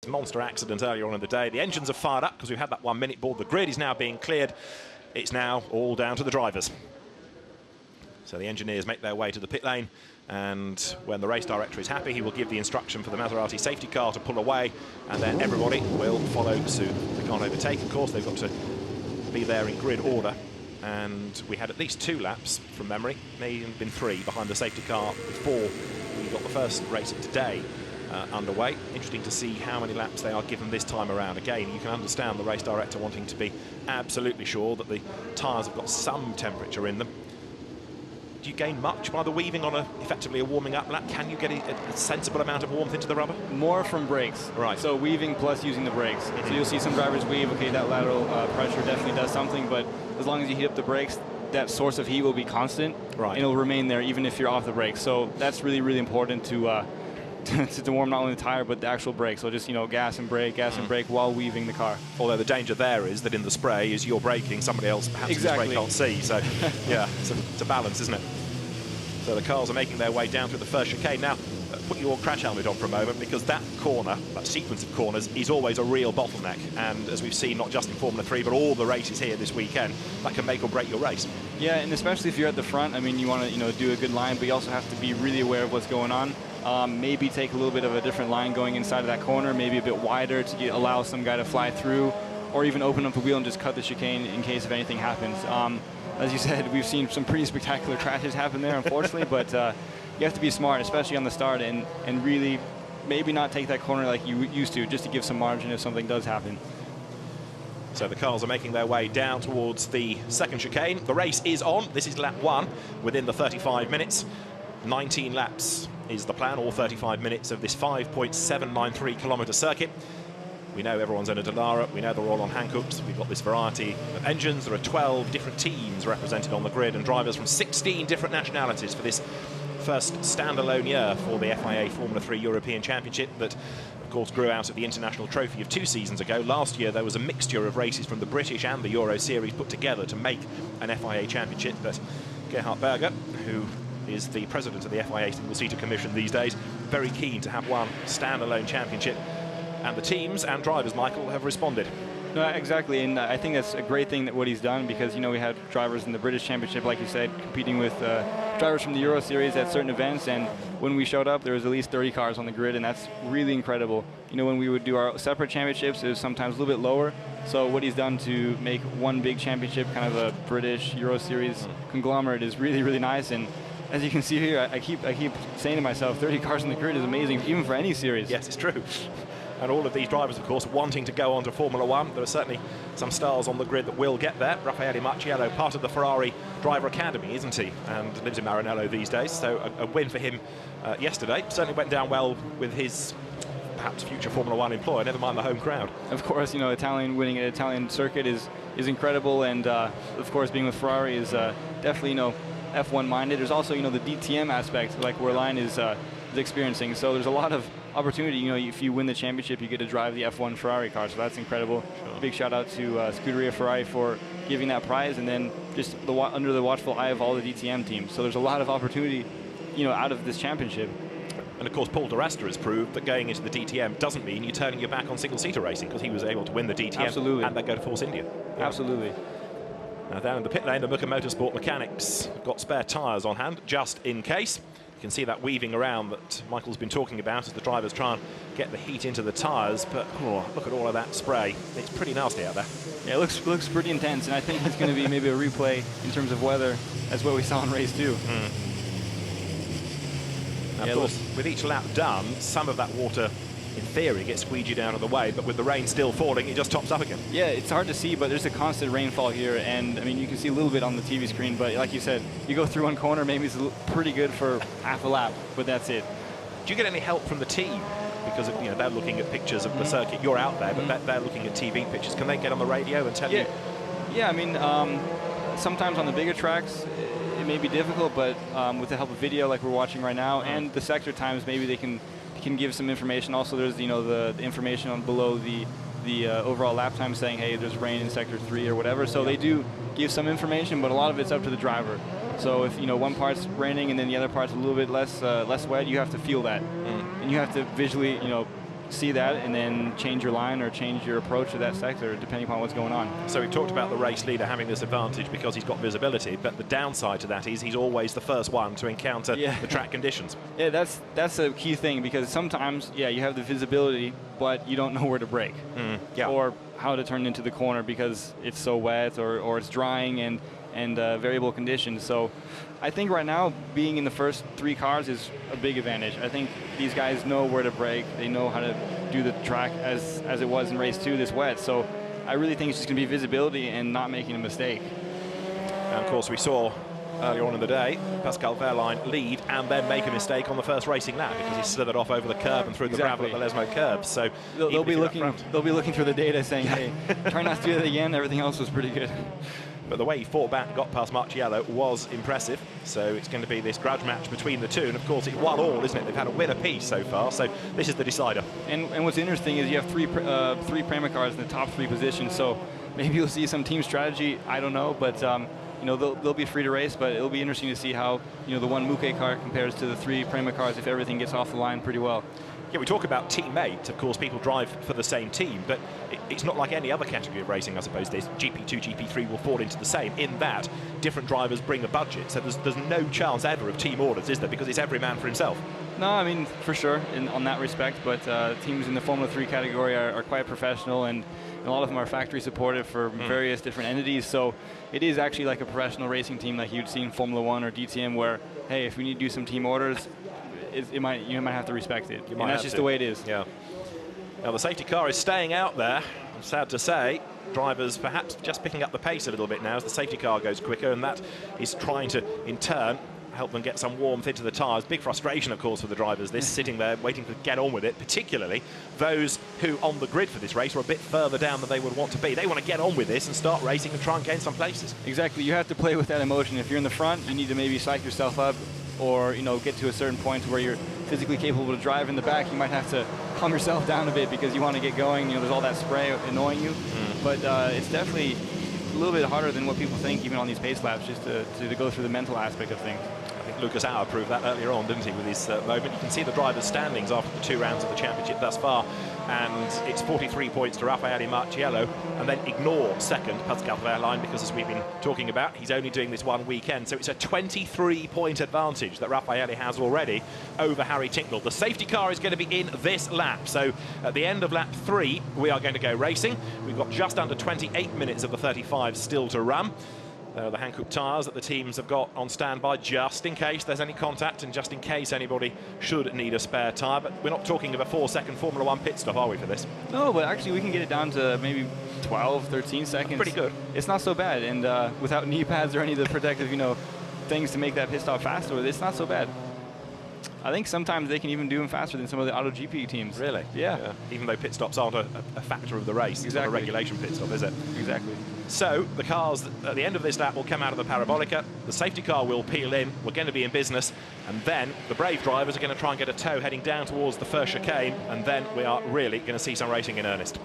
monster accident earlier on in the day. The engines are fired up because we've had that 1 minute board. The grid is now being cleared. It's now all down to the drivers. So the engineers make their way to the pit lane, and when the race director is happy, he will give the instruction for the Maserati safety car to pull away, and then everybody will follow suit. They can't overtake, of course. They've got to be there in grid order. And we had at least 2 laps from memory, may even been 3 behind the safety car before we got the first race of today underway. Interesting to see how many laps they are given this time around. Again, you can understand the race director wanting to be absolutely sure that the tyres have got some temperature in them. Do you gain much by the weaving on effectively a warming up lap? Can you get a sensible amount of warmth into the rubber? More from brakes. Right. So weaving plus using the brakes. So you'll see some drivers weave, okay, that lateral pressure definitely does something, but as long as you heat up the brakes, that source of heat will be constant, right, and it'll remain there even if you're off the brakes. So that's really, really important to warm not only the tire but the actual brake. So just, you know, gas and brake while weaving the car. Although the danger there is that in the spray, as you're braking, somebody else perhaps in the spray can't see. So yeah, it's a balance, isn't it? So the cars are making their way down through the first chicane. Now, put your crash helmet on for a moment, because that corner, that sequence of corners, is always a real bottleneck. And as we've seen, not just in Formula 3, but all the races here this weekend, that can make or break your race. Yeah, and especially if you're at the front, I mean, you want to, you know, do a good line, but you also have to be really aware of what's going on. Maybe take a little bit of a different line going inside of that corner, maybe a bit wider to allow some guy to fly through, or even open up the wheel and just cut the chicane in case if anything happens. As you said, we've seen some pretty spectacular crashes happen there, unfortunately, but you have to be smart, especially on the start, and really maybe not take that corner like you used to, just to give some margin if something does happen. So the cars are making their way down towards the second chicane. The race is on. This is lap 1 within the 35 minutes. 19 laps is the plan, all 35 minutes of this 5.793 kilometre circuit. We know everyone's in a Dallara. We know they're all on Hankooks. We've got this variety of engines. There are 12 different teams represented on the grid, and drivers from 16 different nationalities for this first standalone year for the FIA Formula 3 European Championship that, of course, grew out of the International Trophy of 2 seasons ago. Last year, there was a mixture of races from the British and the Euro Series put together to make an FIA Championship. But Gerhard Berger, who is the president of the FIA Single-Seater Commission these days, very keen to have one standalone championship. And the teams and drivers, Michael, have responded. No, exactly, and I think that's a great thing that what he's done, because, you know, we had drivers in the British Championship, like you said, competing with drivers from the Euro Series at certain events, and when we showed up, there was at least 30 cars on the grid, and that's really incredible. You know, when we would do our separate championships, it was sometimes a little bit lower, so what he's done to make one big championship, kind of a British Euro Series conglomerate, is really, really nice. And as you can see here, I keep saying to myself, 30 cars on the grid is amazing, even for any series. Yes, it's true. And all of these drivers, of course, wanting to go on to Formula 1. There are certainly some stars on the grid that will get there. Raffaele Marciello, part of the Ferrari Driver Academy, isn't he? And lives in Maranello these days. So a win for him yesterday. Certainly went down well with his perhaps future Formula 1 employer, never mind the home crowd. Of course, you know, winning an Italian circuit is incredible. And, of course, being with Ferrari is definitely, you know, F1 minded. There's also, you know, the DTM aspect, like Wehrlein is experiencing. So there's a lot of opportunity. You know, if you win the championship, you get to drive the F1 Ferrari car, so that's incredible. Sure. Big shout out to Scuderia Ferrari for giving that prize, and then just under the watchful eye of all the DTM teams. So there's a lot of opportunity, you know, out of this championship. And of course, Paul de Rasta has proved that going into the DTM doesn't mean you're turning your back on single-seater racing, because he was able to win the DTM. Absolutely. And then go to Force India. Yeah. Absolutely. Now down in the pit lane, the Mücke Motorsport mechanics have got spare tyres on hand, just in case. You can see that weaving around that Michael's been talking about as the drivers try and get the heat into the tyres, but look at all of that spray. It's pretty nasty out there. Yeah, it looks pretty intense, and I think it's going to be maybe a replay in terms of weather as what we saw in race 2. Now, of course, with each lap done, some of that water, in theory, gets squeegeed out of the way, but with the rain still falling, it just tops up again. Yeah, it's hard to see, but there's a constant rainfall here, and I mean, you can see a little bit on the TV screen, but like you said, you go through one corner, maybe it's pretty good for half a lap, but that's it. Do you get any help from the team? Because, you know, they're looking at pictures of the circuit. You're out there, but they're looking at TV pictures. Can they get on the radio and tell you? Yeah, I mean, sometimes on the bigger tracks, it may be difficult, but with the help of video like we're watching right now, and the sector times, maybe they can give some information. Also, there's, you know, the information on below the overall lap time saying, hey, there's rain in sector 3 or whatever. So they do give some information, but a lot of it's up to the driver. So if, you know, one part's raining and then the other part's a little bit less wet, you have to feel that, and you have to visually, you know, see that and then change your line or change your approach to that sector depending upon what's going on. So we've talked about the race leader having this advantage because he's got visibility, but the downside to that is he's always the first one to encounter the track conditions. Yeah, that's a key thing, because sometimes, you have the visibility, but you don't know where to brake or how to turn into the corner because it's so wet or it's drying and variable conditions. So I think right now being in the first 3 cars is a big advantage. I think these guys know where to brake. They know how to do the track as it was in race 2 this wet. So I really think it's just going to be visibility and not making a mistake. And of course we saw earlier on in the day Pascal Wehrlein lead and then make a mistake on the first racing lap because he slithered off over the curb and through the gravel at the Lesmo curb. So they'll be looking through the data saying, hey, try not to do that again. Everything else was pretty good. But the way he fought back and got past Marciello was impressive. So it's going to be this grudge match between the two. And of course, it's 1-1, isn't it? They've had a win apiece so far. So this is the decider. And what's interesting is you have three Prema cars in the top 3 positions. So maybe you'll see some team strategy. I don't know. But they'll be free to race. But it'll be interesting to see how the one Mücke car compares to the 3 Prema cars if everything gets off the line pretty well. Yeah, we talk about teammates. Of course, people drive for the same team, but it's not like any other category of racing, I suppose. This GP2, GP3 will fall into the same, in that different drivers bring a budget. So there's no chance ever of team orders, is there? Because it's every man for himself. No, I mean, for sure, on that respect. But teams in the Formula 3 category are quite professional, and a lot of them are factory supported for various different entities. So it is actually like a professional racing team like you'd see in Formula 1 or DTM where, hey, if we need to do some team orders, you might have to respect it. And that's just the way it is. Yeah. Now the safety car is staying out there. I'm sad to say. Drivers perhaps just picking up the pace a little bit now as the safety car goes quicker, and that is trying to, in turn, help them get some warmth into the tyres. Big frustration, of course, for the drivers, this sitting there waiting to get on with it, particularly those who on the grid for this race are a bit further down than they would want to be. They want to get on with this and start racing and try and gain some places. Exactly. You have to play with that emotion. If you're in the front, you need to maybe psych yourself up, or get to a certain point where you're physically capable to drive. In the back, you might have to calm yourself down a bit because you want to get going. There's all that spray annoying you. But it's definitely a little bit harder than what people think, even on these pace laps, just to go through the mental aspect of things. I think Lucas Auer proved that earlier on, didn't he, with his moment. You can see the drivers' standings after the 2 rounds of the championship thus far, and it's 43 points to Raffaele Marciello, and then ignore second Pascal Wehrlein, because as we've been talking about, he's only doing this one weekend, so it's a 23-point advantage that Raffaele has already over Harry Tincknell. The safety car is going to be in this lap, so at the end of lap 3 we are going to go racing. We've got just under 28 minutes of the 35 still to run. The Hankook tyres that the teams have got on standby just in case there's any contact and just in case anybody should need a spare tyre. But we're not talking of a 4-second Formula 1 pit stop, are we, for this? No, but actually we can get it down to maybe 12, 13 seconds. Pretty good. It's not so bad, and without knee pads or any of the protective, things to make that pit stop faster, it's not so bad. I think sometimes they can even do them faster than some of the AutoGP teams. Really? Yeah. Even though pit stops aren't a factor of the race. It's not a regulation pit stop, is it? Exactly. So the cars at the end of this lap will come out of the parabolica. The safety car will peel in. We're going to be in business. And then the brave drivers are going to try and get a tow heading down towards the first chicane. And then we are really going to see some racing in earnest.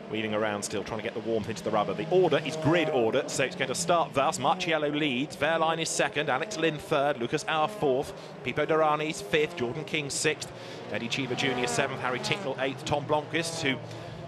Wheeling around still, trying to get the warmth into the rubber. The order is grid order, so it's going to start thus. Marciello leads, Wehrlein is second, Alex Lynn third, Lucas Auer fourth, Pipo Derani is fifth, Jordan King sixth, Eddie Cheever Jr. seventh, Harry Tincknell eighth, Tom Blomqvist, who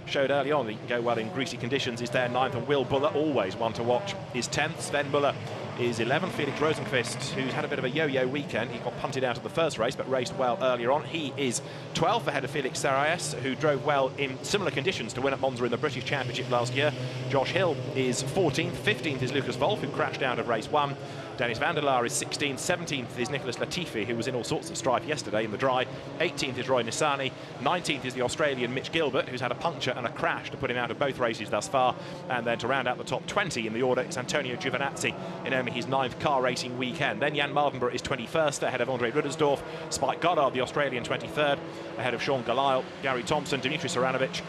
showed early on that he can go well in greasy conditions, is there ninth, and Will Buller, always one to watch, is 10th. Sven Muller is 11th. Felix Rosenqvist, who's had a bit of a yo-yo weekend, he got punted out of the first race but raced well earlier on, he is 12th, ahead of Felix Sarayes, who drove well in similar conditions to win at Monza in the British Championship last year. Josh Hill is 14th, 15th is Lucas Wolf, who crashed out of race 1. Dennis van der Laar is 16th, 17th is Nicholas Latifi, who was in all sorts of strife yesterday in the dry. 18th is Roy Nissany, 19th is the Australian Mitch Gilbert, who's had a puncture and a crash to put him out of both races thus far. And then to round out the top 20 in the order, it's Antonio Giovinazzi in only his 9th car racing weekend. Then Jan Mardenborough is 21st, ahead of Andre Ruddersdorf. Spike Goddard, the Australian, 23rd, ahead of Sean Galisle, Gary Thompson, Dimitri Saranovic,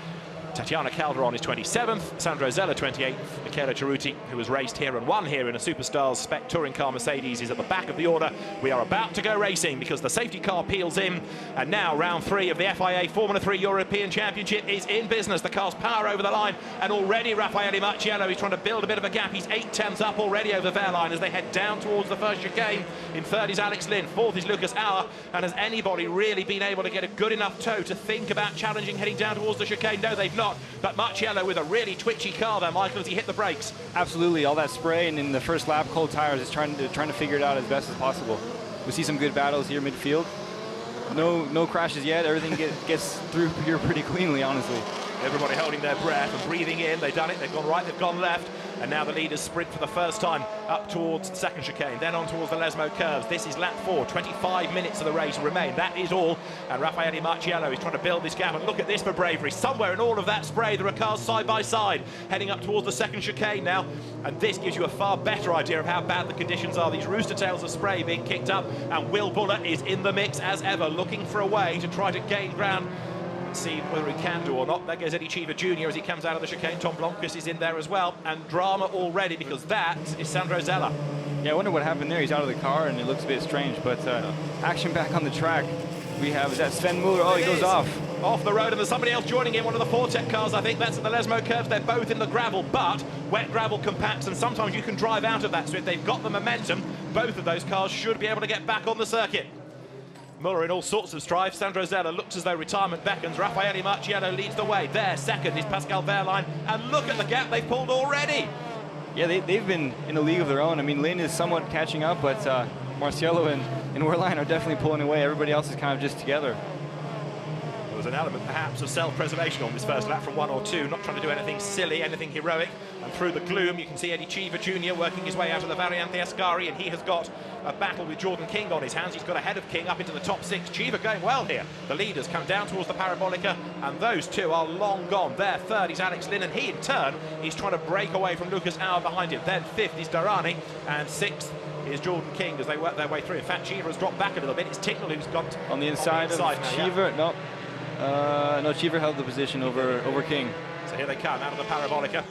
Tatiana Calderon is 27th, Sandro Zella 28th, Michele Ceruti, who has raced here and won here in a Superstars Spec Touring Car Mercedes, is at the back of the order. We are about to go racing because the safety car peels in, and now round 3 of the FIA Formula 3 European Championship is in business. The cars power over the line, and already Raffaele Marciello is trying to build a bit of a gap. He's 8/10 up already over Wehrlein as they head down towards the first chicane. In third is Alex Lynn, fourth is Lucas Auer, and has anybody really been able to get a good enough toe to think about challenging heading down towards the chicane? No, they've not. But Marciello with a really twitchy car there, Michael, as he hit the brakes. Absolutely, all that spray, and in the first lap, cold tires, is trying to figure it out as best as possible. We see some good battles here midfield. No crashes yet. Everything gets through here pretty cleanly, honestly. Everybody holding their breath and breathing in. They've done it. They've gone right, they've gone left. And now the leaders sprint for the first time up towards the second chicane, then on towards the Lesmo curves. This is lap 4, 25 minutes of the race remain. That is all. And Raffaele Marciello is trying to build this gap. And look at this for bravery. Somewhere in all of that spray, there are cars side by side heading up towards the second chicane now. And this gives you a far better idea of how bad the conditions are. These rooster tails of spray being kicked up. And Will Buller is in the mix as ever, looking for a way to try to gain ground. See whether he can do or not. There goes Eddie Cheever Jr. as he comes out of the chicane. Tom Blomqvist is in there as well, and drama already because that is Sandro Zella. Yeah, I wonder what happened there. He's out of the car and it looks a bit strange, but action back on the track. We have, is that Sven Muller? Oh, he goes off the road, and there's somebody else joining in, one of the Fortec cars, I think. That's at the Lesmo curves. They're both in the gravel, but wet gravel compacts, and sometimes you can drive out of that. So if they've got the momentum, both of those cars should be able to get back on the circuit. Muller in all sorts of strife. Sandro Zella looks as though retirement beckons. Raffaele Marciello leads the way. There, second is Pascal Wehrlein. And look at the gap they've pulled already. Yeah, they've been in a league of their own. I mean, Lynn is somewhat catching up, but Marciello and Wehrlein are definitely pulling away. Everybody else is kind of just together. There was an element, perhaps, of self-preservation on this first lap from 1 or 2, not trying to do anything silly, anything heroic. And through the gloom, you can see Eddie Cheever Jr. working his way out of the Variante Ascari, and he has got a battle with Jordan King on his hands. He's got ahead of King up into the top 6. Cheever going well here. The leaders come down towards the Parabolica, and those two are long gone. There, third is Alex Lynn, and he, in turn, is trying to break away from Lucas Auer behind him. Then fifth is Durrani, and sixth is Jordan King as they work their way through. In fact, Cheever has dropped back a little bit. It's Ticknell who's got on the inside of Cheever. Yeah. No, Cheever held the position over King. So here they come out of the Parabolica.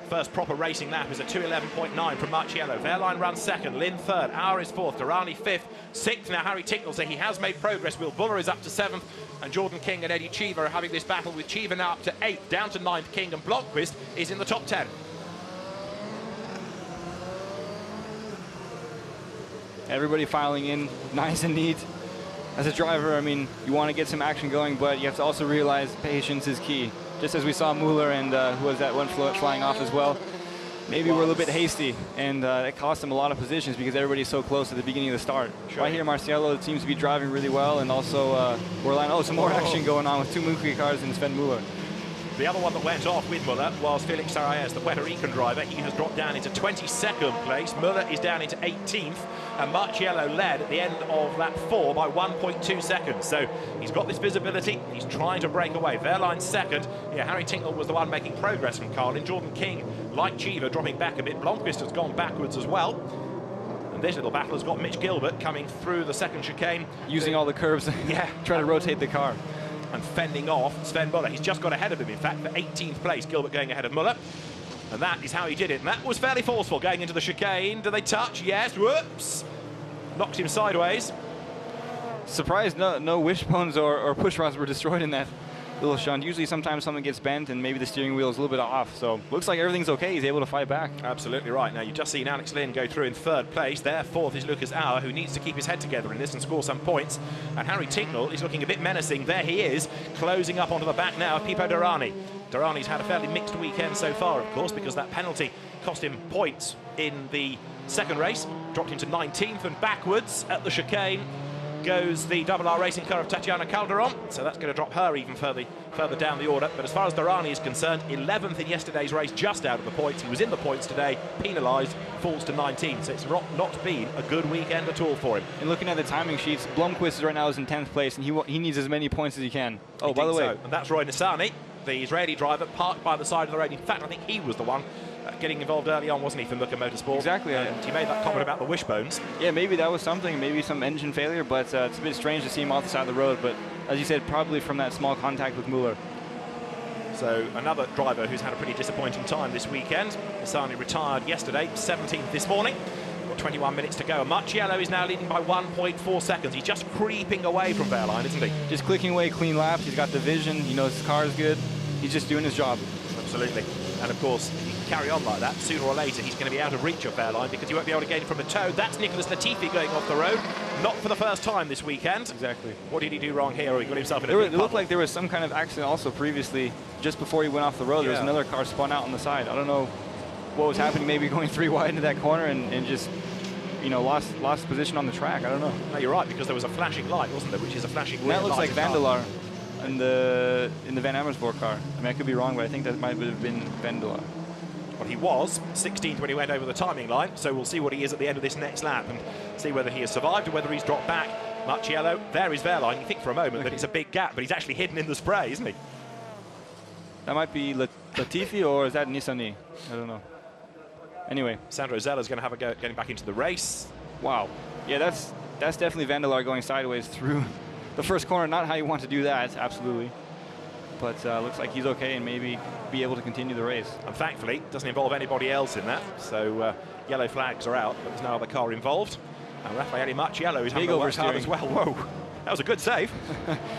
First proper racing lap is a 2:11.9 from Marciello. Wehrlein runs second, Lynn third, Auer is fourth, Durrani fifth, sixth now Harry Ticknell, so he has made progress. Will Buller is up to 7th, and Jordan King and Eddie Cheever are having this battle with Cheever now up to 8th, down to 9th. King, and Blomqvist is in the top 10. Everybody filing in nice and neat. As a driver, I mean, you want to get some action going, but you have to also realize patience is key. Just as we saw Muller and who was that one flying off as well. Maybe we're a little bit hasty, and it cost them a lot of positions because everybody's so close at the beginning of the start. Sure. Right here, Marciello seems to be driving really well, and also Wehrlein. Oh, some more action going on with 2 Mücke cars and Sven Muller. The other one that went off with Muller was Felix Sarayes, the Puerto Rican driver. He has dropped down into 22nd place. Muller is down into 18th, and Marciello led at the end of lap 4 by 1.2 seconds. So he's got this visibility. He's trying to break away. Wehrlein second. Yeah, Harry Tinknell was the one making progress from Carlin. Jordan King, like Cheever, dropping back a bit. Blomqvist has gone backwards as well. And this little battle has got Mitch Gilbert coming through the second chicane. Using all the curves. Yeah. Trying to rotate the car. And fending off Sven Muller. He's just got ahead of him, in fact, for 18th place. Gilbert going ahead of Muller. And that is how he did it. And that was fairly forceful going into the chicane. Do they touch? Yes. Whoops. Knocked him sideways. Surprised no wishbones or push rods were destroyed in that little shunt. Usually sometimes something gets bent and maybe the steering wheel is a little bit off. So looks like everything's okay. He's able to fight back. Absolutely right. Now you've just seen Alex Lynn go through in 3rd place. There, 4th is Lucas Auer, who needs to keep his head together in this and score some points. And Harry Tinknell is looking a bit menacing. There he is, closing up onto the back now of Pipo Durrani. Durrani's had a fairly mixed weekend so far, of course, because that penalty cost him points in the second race. Dropped him to 19th, and backwards at the chicane goes the RR racing car of Tatiana Calderon, so that's going to drop her even further down the order. But as far as Durrani is concerned, 11th in yesterday's race, just out of the points. He was in the points today, penalised, falls to 19th. So it's not been a good weekend at all for him. And looking at the timing sheets, Blomqvist right now is in 10th place, and he needs as many points as he can. Oh, by the way, and that's Roy Nissany, the Israeli driver, parked by the side of the road. In fact, I think he was the one getting involved early on, wasn't he, from Mücke Motorsport? Exactly. And he made that comment about the wishbones. Yeah, maybe that was something, maybe some engine failure, but it's a bit strange to see him off the side of the road. But as you said, probably from that small contact with Muller. So another driver who's had a pretty disappointing time this weekend. Bassani retired yesterday, 17th this morning. Got 21 minutes to go. Marciello is now leading by 1.4 seconds. He's just creeping away from Wehrlein, isn't he? Just clicking away clean laps. He's got the vision. He knows his car is good. He's just doing his job. Absolutely. And of course, if he can carry on like that, sooner or later he's going to be out of reach of Wehrlein because he won't be able to gain from a toe. That's Nicholas Latifi going off the road. Not for the first time this weekend. Exactly. What did he do wrong here? Or he got himself in a big It looked like there was some kind of accident also previously, just before he went off the road. There was another car spun out on the side. I don't know what was happening. Maybe going 3 wide into that corner and just, you know, lost position on the track. I don't know. No, you're right, because there was a flashing light, wasn't there? Which is a flashing light. That looks like Vandelar in the Van Amersfoort car. I mean, I could be wrong, but I think that might have been Vandelar. Well, he was 16th when he went over the timing line, so we'll see what he is at the end of this next lap and see whether he has survived or whether he's dropped back. Marciello, there is Wehrlein. You think for a moment that it's a big gap, but he's actually hidden in the spray, isn't he? That might be Latifi, or is that Nissany? I don't know. Anyway. Sandro Zella's going to have a go getting back into the race. Wow. Yeah, that's definitely Vandelar going sideways through the first corner. Not how you want to do that, absolutely. But looks like he's okay and maybe be able to continue the race. And thankfully, it doesn't involve anybody else in that. So yellow flags are out, but there's no other car involved. And Raffaele Marciello is having a work hard as well. Whoa, that was a good save.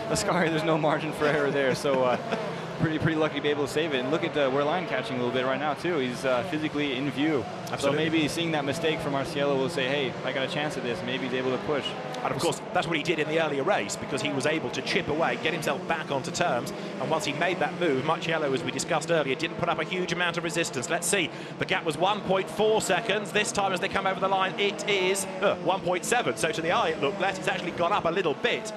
Ascari, there's no margin for error there. So pretty lucky to be able to save it. And look at Wehrlein catching a little bit right now too. He's physically in view. Absolutely. So maybe seeing that mistake from Marciello will say, hey, I got a chance at this. Maybe he's able to push. And of course, that's what he did in the earlier race, because he was able to chip away, get himself back onto terms. And once he made that move, Marciello, as we discussed earlier, didn't put up a huge amount of resistance. Let's see. The gap was 1.4 seconds. This time, as they come over the line, it is 1.7. So to the eye, it looked less. It's actually gone up a little bit.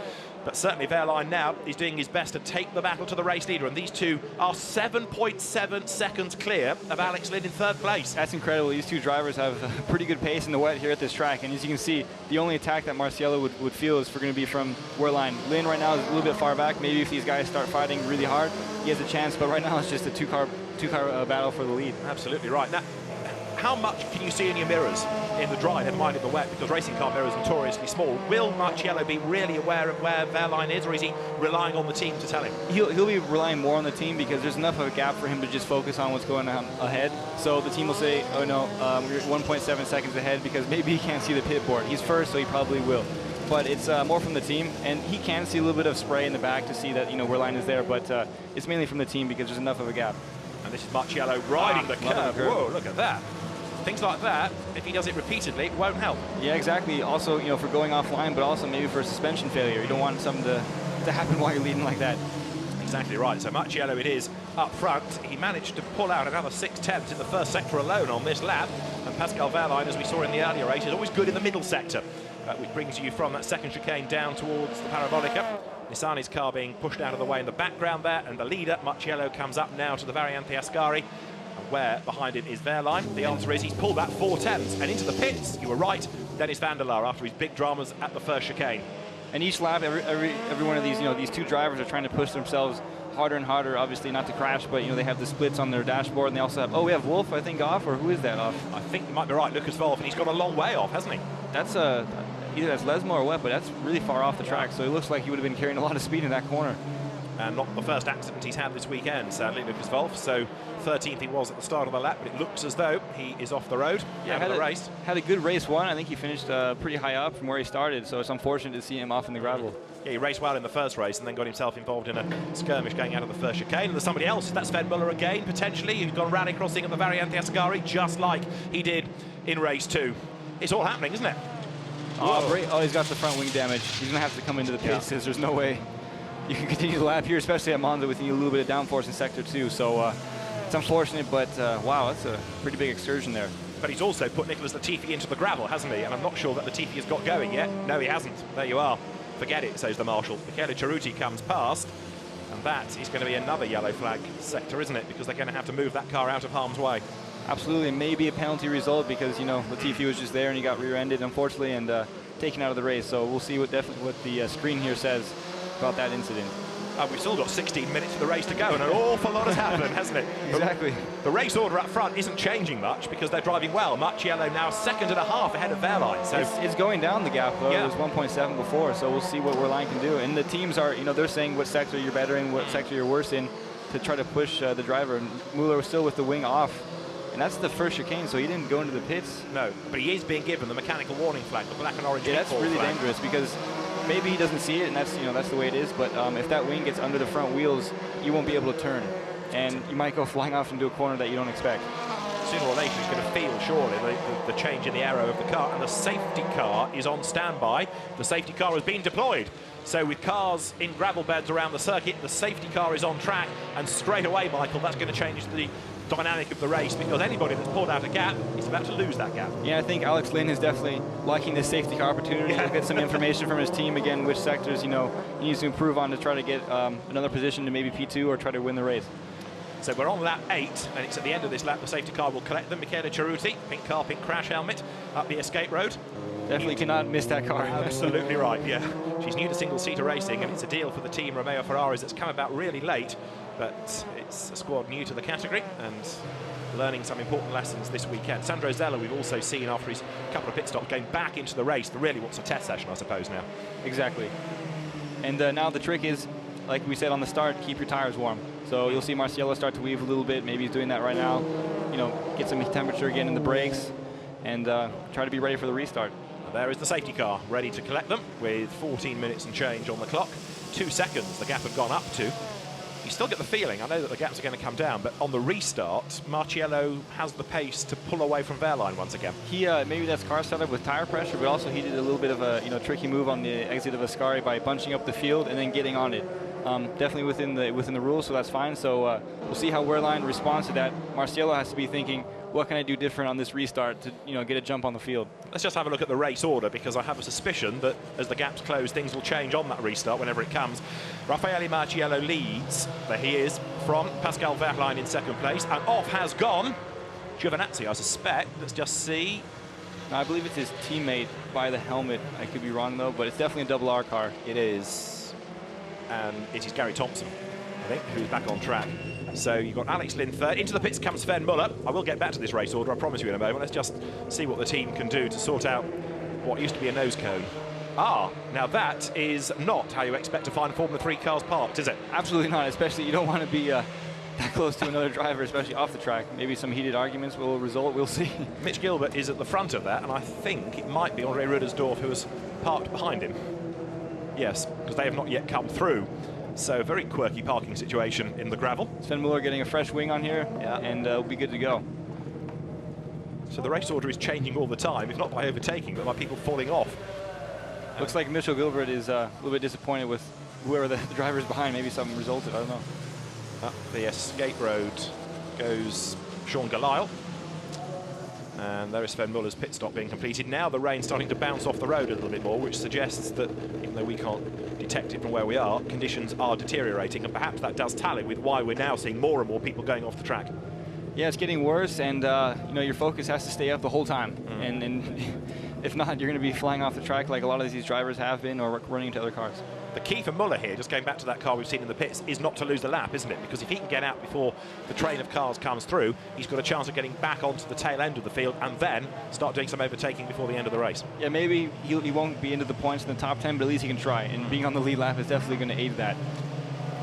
But certainly Wehrlein now is doing his best to take the battle to the race leader. And these two are 7.7 seconds clear of Alex Lynn in 3rd place. That's incredible. These two drivers have a pretty good pace in the wet here at this track. And as you can see, the only attack that Marciello would feel is going to be from Wehrlein. Lynn right now is a little bit far back. Maybe if these guys start fighting really hard, he has a chance. But right now it's just a two-car battle for the lead. Absolutely right. Now, how much can you see in your mirrors in the dry, never mind in the wet, because racing car mirrors are notoriously small? Will Marciello be really aware of where Wehrlein is, or is he relying on the team to tell him? He'll be relying more on the team, because there's enough of a gap for him to just focus on what's going on ahead. So the team will say, oh no, we're 1.7 seconds ahead, because maybe he can't see the pit board. He's first, so he probably will. But it's more from the team, and he can see a little bit of spray in the back to see that, you know, Wehrlein is there, but it's mainly from the team because there's enough of a gap. And this is Marciello riding the curve. Whoa, look at that. Things like that, if he does it repeatedly, it won't help. Yeah, exactly. Also, you know, for going offline, but also maybe for suspension failure. You don't want something to happen while you're leading like that. Exactly right. So Marciello it is up front. He managed to pull out another 6/10 in the first sector alone on this lap. And Pascal Wehrlein, as we saw in the earlier race, is always good in the middle sector, which brings you from that second chicane down towards the Parabolica. Nissany's car being pushed out of the way in the background there, and the leader, Marciello, comes up now to the Variante Ascari. Where behind it is Wehrlein. The answer is he's pulled back 4/10 and into the pits. You were right. Dennis Vandelar after his big dramas at the first chicane. And each lap, every one of these, you know, these two drivers are trying to push themselves harder and harder. Obviously not to crash, but you know they have the splits on their dashboard, and they also have. Oh, we have Wolf, I think, off, or who is that off? I think you might be right, Lucas Wolf, and he's got a long way off, hasn't he? That's either that's Lesmo or what, but that's really far off the track. So it looks like he would have been carrying a lot of speed in that corner. And not the first accident he's had this weekend, sadly, Lucas Wolf. So 13th he was at the start of the lap, but it looks as though he is off the road. Yeah, out of the race. Had a good race one. I think he finished pretty high up from where he started, so it's unfortunate to see him off in the gravel. Yeah, he raced well in the first race and then got himself involved in a skirmish going out of the first chicane. And there's somebody else, that's Sven Muller again, potentially, who's gone rally crossing at the Variante Ascari, just like he did in race 2. It's all happening, isn't it? Oh, he's got the front wing damage. He's going to have to come into the pits. Yeah. There's no way you can continue the lap here, especially at Monza with a little bit of downforce in sector 2. So it's unfortunate, but wow, that's a pretty big excursion there. But he's also put Nicholas Latifi into the gravel, hasn't he? And I'm not sure that Latifi has got going yet. No, he hasn't. There you are. Forget it, says the marshal. Michele Ceruti comes past, and that is going to be another yellow flag sector, isn't it? Because they're going to have to move that car out of harm's way. Absolutely, maybe a penalty result because, you know, Latifi was just there and he got rear-ended, unfortunately, and taken out of the race. So we'll see what the screen here says about that incident. We've still got 16 minutes of the race to go, and an awful lot has happened, hasn't it? Exactly. The race order up front isn't changing much because they're driving well. Marciello now 2.5 seconds ahead of Wehrlein. So it's going down the gap, though. Yeah. It was 1.7 before, so we'll see what Wehrlein can do. And the teams are, you know, they're saying what sector you're better in, what sector you're worse in. to try to push the driver. And Müller was still with the wing off. And that's the first chicane, so he didn't go into the pits. No, but he is being given the mechanical warning flag, the black and orange. Yeah, that's really dangerous because maybe he doesn't see it, and that's, you know, that's the way it is. But if that wing gets under the front wheels, you won't be able to turn, and you might go flying off into a corner that you don't expect. Sooner or later, he's going to feel surely the change in the aero of the car, and the safety car is on standby. The safety car has been deployed. So with cars in gravel beds around the circuit, the safety car is on track, and straight away, Michael, that's going to change the dynamic of the race, because anybody that's pulled out a gap is about to lose that gap. Yeah, I think Alex Lynn is definitely liking this safety car opportunity. He'll get some information from his team again, which sectors, you know, he needs to improve on to try to get another position to maybe P2 or try to win the race. So we're on lap 8, and it's at the end of this lap the safety car will collect them. Michele Ceruti, pink car, pink crash helmet, up the escape road. Definitely cannot miss that car. Absolutely right, yeah. She's new to single-seater racing, and it's a deal for the team Romeo Ferraris that's come about really late, but it's a squad new to the category and learning some important lessons this weekend. Sandro Zella, we've also seen after his couple of pit stops going back into the race, really what's a test session, I suppose, now. Exactly. And now the trick is, like we said on the start, keep your tires warm. So you'll see Marciello start to weave a little bit. Maybe he's doing that right now. You know, get some temperature again in the brakes and try to be ready for the restart. There is the safety car ready to collect them with 14 minutes and change on the clock. 2 seconds the gap had gone up to. You still get the feeling, I know that the gaps are going to come down, but on the restart, Marciello has the pace to pull away from Wehrlein once again. He maybe that's car setup with tire pressure, but also he did a little bit of a tricky move on the exit of Ascari by bunching up the field and then getting on it. Definitely within the rules, so that's fine. So we'll see how Wehrlein responds to that. Marciello has to be thinking, what can I do different on this restart to get a jump on the field? Let's just have a look at the race order, because I have a suspicion that as the gaps close, things will change on that restart whenever it comes. Raffaele Marciello leads. There he is from Pascal Wehrlein in second place, and off has gone Giovinazzi, I suspect. Let's just see. I believe it's his teammate by the helmet. I could be wrong though, but it's definitely a double R car. It is. And it is Gary Thompson, I think, who's back on track. So you've got Alex Lynn third. Into the pits comes Sven Müller. I will get back to this race order, I promise you in a moment. Let's just see what the team can do to sort out what used to be a nose cone. Ah, now that is not how you expect to find Formula 3 cars parked, is it? Absolutely not, especially you don't want to be that close to another driver, especially off the track. Maybe some heated arguments will result, we'll see. Mitch Gilbert is at the front of that, and I think it might be Andre Ruddersdorf who has parked behind him. Yes, because they have not yet come through. So very quirky parking situation in the gravel. Sven Müller getting a fresh wing on here, and we'll be good to go. So the race order is changing all the time, if not by overtaking, but by people falling off. Looks like Mitchell Gilbert is a little bit disappointed with whoever the driver is behind. Maybe something resulted, I don't know. Up the escape road goes Sean Galile. And there is Sven Müller's pit stop being completed. Now the rain's starting to bounce off the road a little bit more, which suggests that, even though we can't detect it from where we are, conditions are deteriorating, and perhaps that does tally with why we're now seeing more and more people going off the track. Yeah, it's getting worse, and your focus has to stay up the whole time. And if not, you're going to be flying off the track like a lot of these drivers have been, or running into other cars. The key for Müller here, just going back to that car we've seen in the pits, is not to lose the lap, isn't it? Because if he can get out before the train of cars comes through, he's got a chance of getting back onto the tail end of the field and then start doing some overtaking before the end of the race. Yeah, maybe he won't be into the points in the top 10, but at least he can try. And being on the lead lap is definitely going to aid that.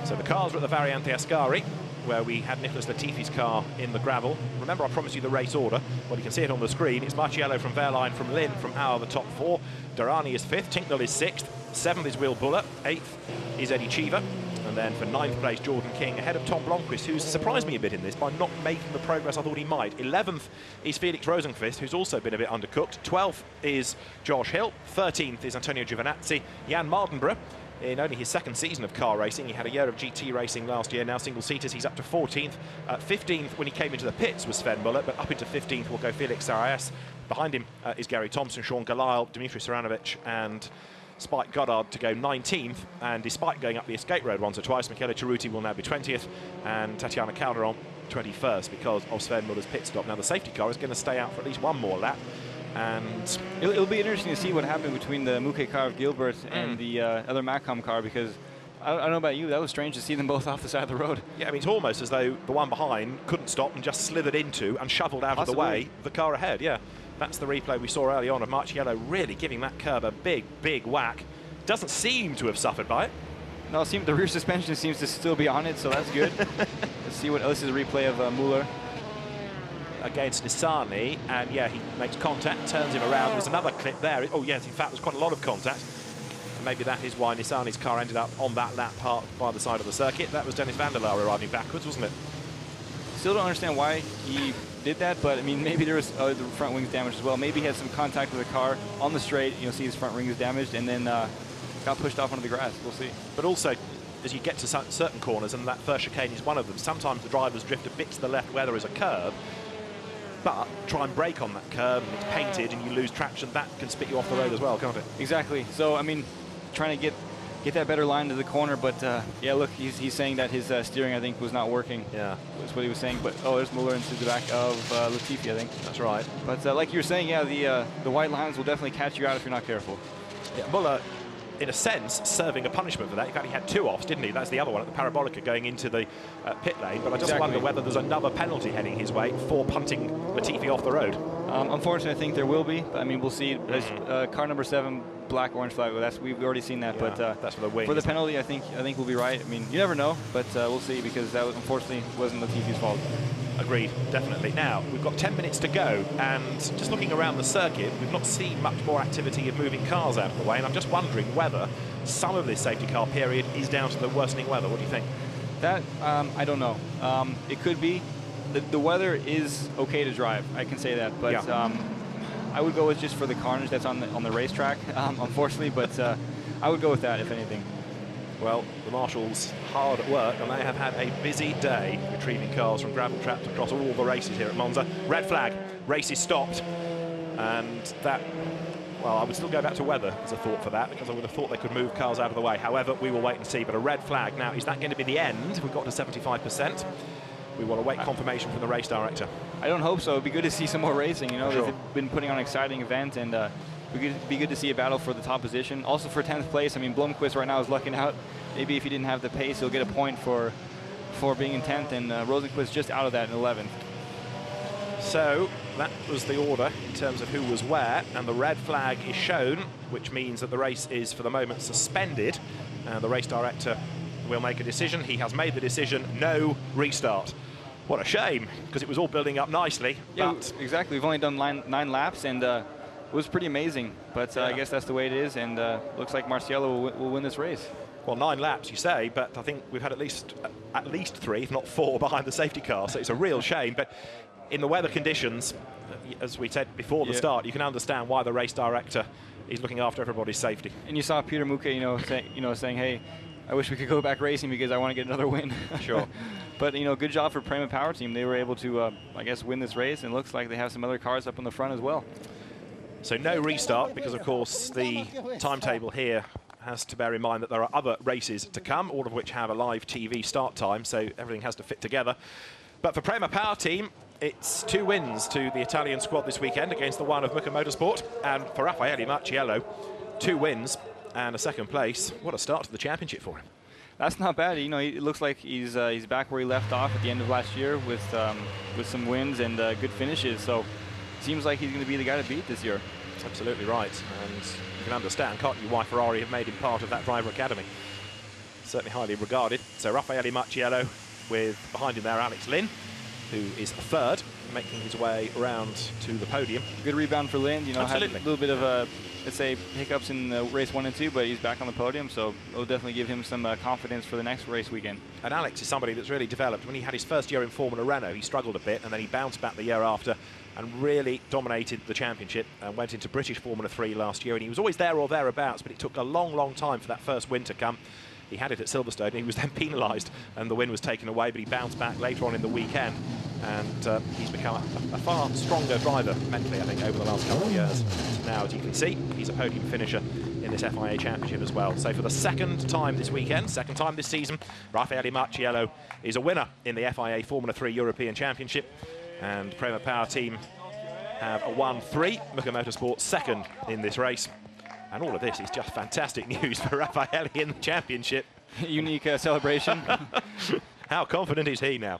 So the cars are at the Variante Ascari, where we had Nicholas Latifi's car in the gravel. Remember, I promised you the race order. Well, you can see it on the screen. It's Marciello from Wehrlein, from Lynn, from Auer, the top 4. Durrani is 5th, Tinknell is 6th, 7th is Will Buller, 8th is Eddie Cheever, and then for 9th place, Jordan King, ahead of Tom Blomqvist, who's surprised me a bit in this by not making the progress I thought he might. 11th is Felix Rosenqvist, who's also been a bit undercooked. 12th is Josh Hill, 13th is Antonio Giovinazzi. Jan Mardenborough, in only his second season of car racing, he had a year of GT racing last year, now single-seaters, he's up to 14th. 15th when he came into the pits was Sven Müller, but up into 15th will go Felix Sarayas. Behind him is Gary Thompson, Sean Galile, Dimitri Saranovic and Spike Goddard to go 19th, and despite going up the escape road once or twice, Michele Ceruti will now be 20th, and Tatiana Calderon 21st because of Sven Müller's pit stop. Now the safety car is going to stay out for at least one more lap, and it'll be interesting to see what happened between the Mücke car of Gilbert and the other Macom car, because I don't know about you, that was strange to see them both off the side of the road. Yeah, I mean, it's almost as though the one behind couldn't stop and just slithered into and shoveled out of the way the car ahead. Yeah, that's the replay we saw early on of Marciello really giving that curb a big, big whack. Doesn't seem to have suffered by it. No, the rear suspension seems to still be on it, so that's good. Let's see what else is a replay of Müller. Against Nissany, and yeah, he makes contact, turns him around. There's another clip there. Oh yes, in fact, there's quite a lot of contact. And maybe that is why Nissany's car ended up on that lap part by the side of the circuit. That was Dennis van der Laar arriving backwards, wasn't it? Still don't understand why he did that, but I mean, maybe there was the front wings damaged as well. Maybe he had some contact with the car on the straight. You know, see his front wing is damaged, and then got pushed off onto the grass. We'll see. But also, as you get to certain corners, and that first chicane is one of them, sometimes the drivers drift a bit to the left where there is a curve, but try and brake on that curve, and it's painted, and you lose traction. That can spit you off the road as well, can't it? Exactly. So, I mean, trying to get that better line to the corner, but yeah, look, he's saying that his steering, I think, was not working. Yeah, that's what he was saying. But oh, there's Müller into the back of Latifi, I think. That's right. But like you were saying, yeah, the white lines will definitely catch you out if you're not careful. Yeah, Müller, in a sense, serving a punishment for that. In fact, he had 2 offs, didn't he? That's the other one at the Parabolica going into the pit lane. But I just wonder whether there's another penalty heading his way for punting Latifi off the road. Unfortunately, I think there will be. But I mean, we'll see. Car number 7, black-orange flag. Well, we've already seen that. Yeah, but that's for the wing. For the penalty, I think we'll be right. I mean, you never know, but we'll see, because that unfortunately wasn't Latifi's fault. Agreed, definitely. Now, we've got 10 minutes to go, and just looking around the circuit, we've not seen much more activity of moving cars out of the way, and I'm just wondering whether some of this safety car period is down to the worsening weather. What do you think? That, I don't know. It could be. The weather is okay to drive, I can say that, but yeah. I would go with just for the carnage that's on the racetrack, unfortunately, but I would go with that, if anything. Well, the marshals hard at work, and they have had a busy day retrieving cars from gravel traps across all the races here at Monza. Red flag, race is stopped, and that, well, I would still go back to weather as a thought for that, because I would have thought they could move cars out of the way. However, we will wait and see, but a red flag. Now, is that going to be the end? We've got to 75%. We want to wait confirmation from the race director. I don't hope so. It'd be good to see some more racing. You know, sure. They've been putting on an exciting event, and it'd be good to see a battle for the top position. Also for 10th place, I mean, Blomqvist right now is lucking out. Maybe if he didn't have the pace, he'll get a point for being in 10th, and Rosenqvist just out of that in 11th. So that was the order in terms of who was where, and the red flag is shown, which means that the race is for the moment suspended, and the race director will make a decision. He has made the decision, no restart. What a shame, because it was all building up nicely. Yeah, but exactly. We've only done 9 laps, and it was pretty amazing. But I guess that's the way it is, and looks like Marciello will win this race. Well, 9 laps, you say, but I think we've had at least 3, if not 4, behind the safety car, so it's a real shame. But in the weather conditions, as we said before the start, you can understand why the race director is looking after everybody's safety. And you saw Peter Mücke, saying, hey, I wish we could go back racing because I want to get another win. Sure. But, good job for Prema Powerteam. They were able to, I guess, win this race, and it looks like they have some other cars up in the front as well. So no restart, because, of course, the timetable here has to bear in mind that there are other races to come, all of which have a live TV start time, so everything has to fit together. But for Prema Powerteam, it's 2 wins to the Italian squad this weekend against the one of Mücke Motorsport, and for Raffaele Marciello, 2 wins and a 2nd place. What a start to the championship for him. That's not bad. It looks like he's back where he left off at the end of last year with some wins and good finishes. So seems like he's going to be the guy to beat this year. That's absolutely right. And you can understand, can't you, why Ferrari have made him part of that driver academy. Certainly highly regarded. So Raffaele Marciello with behind him there Alex Lynn, who is 3rd, making his way around to the podium. Good rebound for Lynn. Had a little bit of let's say, hiccups in race 1 and 2, but he's back on the podium, so it'll definitely give him some confidence for the next race weekend. And Alex is somebody that's really developed. When he had his first year in Formula Renault, he struggled a bit, and then he bounced back the year after and really dominated the championship and went into British Formula 3 last year, and he was always there or thereabouts, but it took a long, long time for that first win to come. He had it at Silverstone, and he was then penalised, and the win was taken away, but he bounced back later on in the weekend, and he's become a far stronger driver mentally, I think, over the last couple of years. Now, as you can see, he's a podium finisher in this FIA Championship as well. So for the 2nd time this weekend, 2nd time this season, Raffaele Marciello is a winner in the FIA Formula 3 European Championship, and Prema Powerteam have a 1-3. Mücke Motorsport 2nd in this race. And all of this is just fantastic news for Raffaele in the championship. Unique celebration. How confident is he now?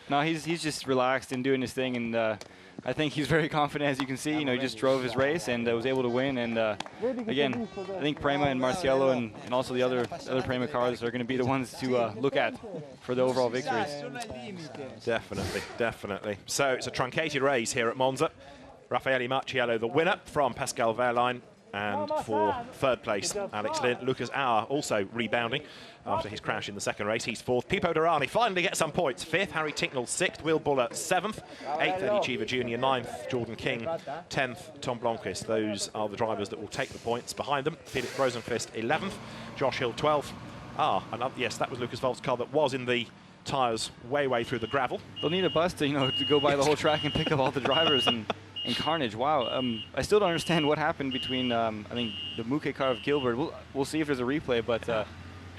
No, he's just relaxed and doing his thing, and I think he's very confident, as you can see. You know, he just drove his race and was able to win. And again, I think Prema and Marciello and also the other Prema cars are going to be the ones to look at for the overall victories. Definitely, definitely. So it's a truncated race here at Monza. Raffaele Marciello, the winner from Pascal Wehrlein. And for third place, Alex Lynn. Lucas Auer also rebounding after his crash in the second race. He's fourth. Pipo Derani finally gets some points. Fifth, Harry Ticknell sixth. Will Buller seventh. Eighth, Eddie Cheever Jr. Ninth, Jordan King. 10th, Tom Blomqvist. Those are the drivers that will take the points behind them. Felix Rosenqvist 11th. Josh Hill 12th. Yes, that was Lucas Volt's car that was in the tyres way through the gravel. They'll need a bus to, to go by the whole track and pick up all the drivers and carnage. Wow. I still don't understand what happened between, I think, the Mücke car of Gilbert. We'll see if there's a replay, but kind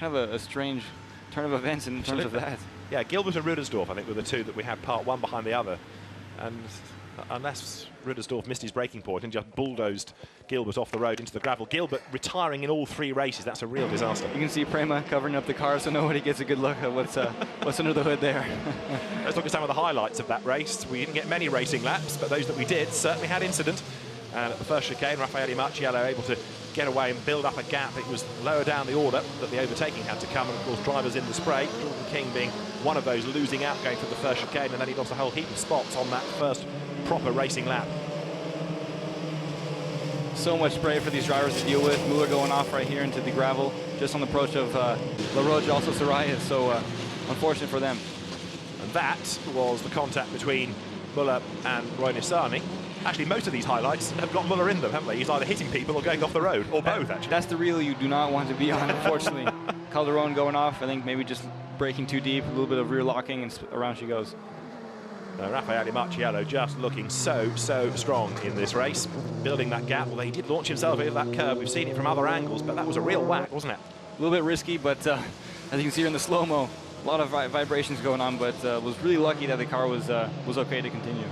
of a strange turn of events in terms of that. Yeah, Gilbert and Rudersdorf, I think, were the two that we had part one behind the other. And unless Rudersdorf missed his breaking point and just bulldozed Gilbert off the road into the gravel. Gilbert retiring in all 3 races. That's a real disaster. You can see Prema covering up the car so nobody gets a good look at what's under the hood there. Let's look at some of the highlights of that race. We didn't get many racing laps, but those that we did certainly had incident. And at the first chicane, Raffaele Marciello able to get away and build up a gap. It was lower down the order that the overtaking had to come, and of course drivers in the spray, Jordan King being one of those losing out going through the first chicane, and then he lost a whole heap of spots on that first proper racing lap. So much spray for these drivers to deal with. Muller going off right here into the gravel, just on the approach of La Roche, also Soraya, so unfortunate for them. And that was the contact between Muller and Roy Nissany. Actually, most of these highlights have got Muller in them, haven't they? He's either hitting people or going off the road, or both, actually. That's the reel you do not want to be on, unfortunately. Calderon going off, I think maybe just braking too deep, a little bit of rear locking, and around she goes. Raffaele Marciello just looking so strong in this race, building that gap. Although he did launch himself into that curve. We've seen it from other angles, but that was a real whack, wasn't it? A little bit risky, but as you can see here in the slow-mo, a lot of vibrations going on, but was really lucky that the car was okay to continue.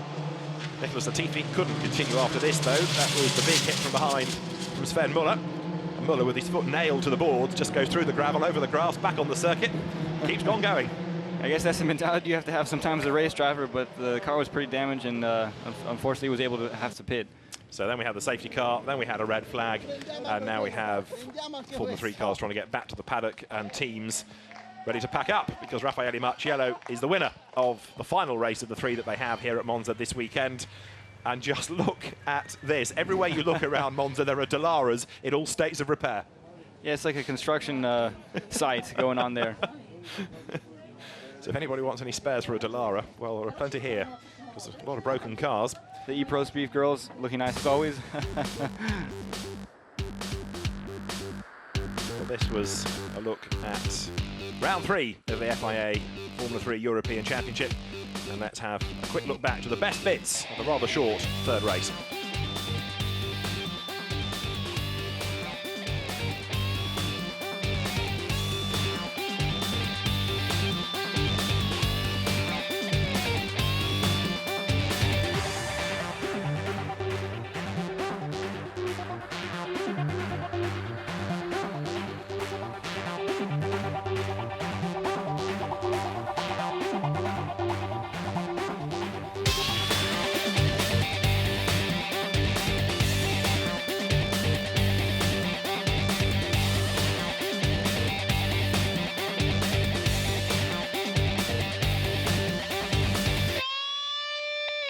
Nicholas Latifi couldn't continue after this, though. That was the big hit from behind from Sven Muller. And Muller, with his foot nailed to the board, just goes through the gravel, over the grass, back on the circuit, keeps on going. I guess that's the mentality you have to have sometimes as a race driver, but the car was pretty damaged and unfortunately was able to have to pit. So then we had the safety car, then we had a red flag, and now we have Formula 3 cars trying to get back to the paddock and teams ready to pack up, because Raffaele Marciello is the winner of the final race of the 3 that they have here at Monza this weekend. And just look at this. Everywhere you look around Monza, there are Dalaras in all states of repair. Yeah, it's like a construction site going on there. So if anybody wants any spares for a Dallara, well, there are plenty here, because there's a lot of broken cars. The E-Pro Speed girls looking nice as always. Well, this was a look at round 3 of the FIA Formula 3 European Championship. And let's have a quick look back to the best bits of the rather short third race.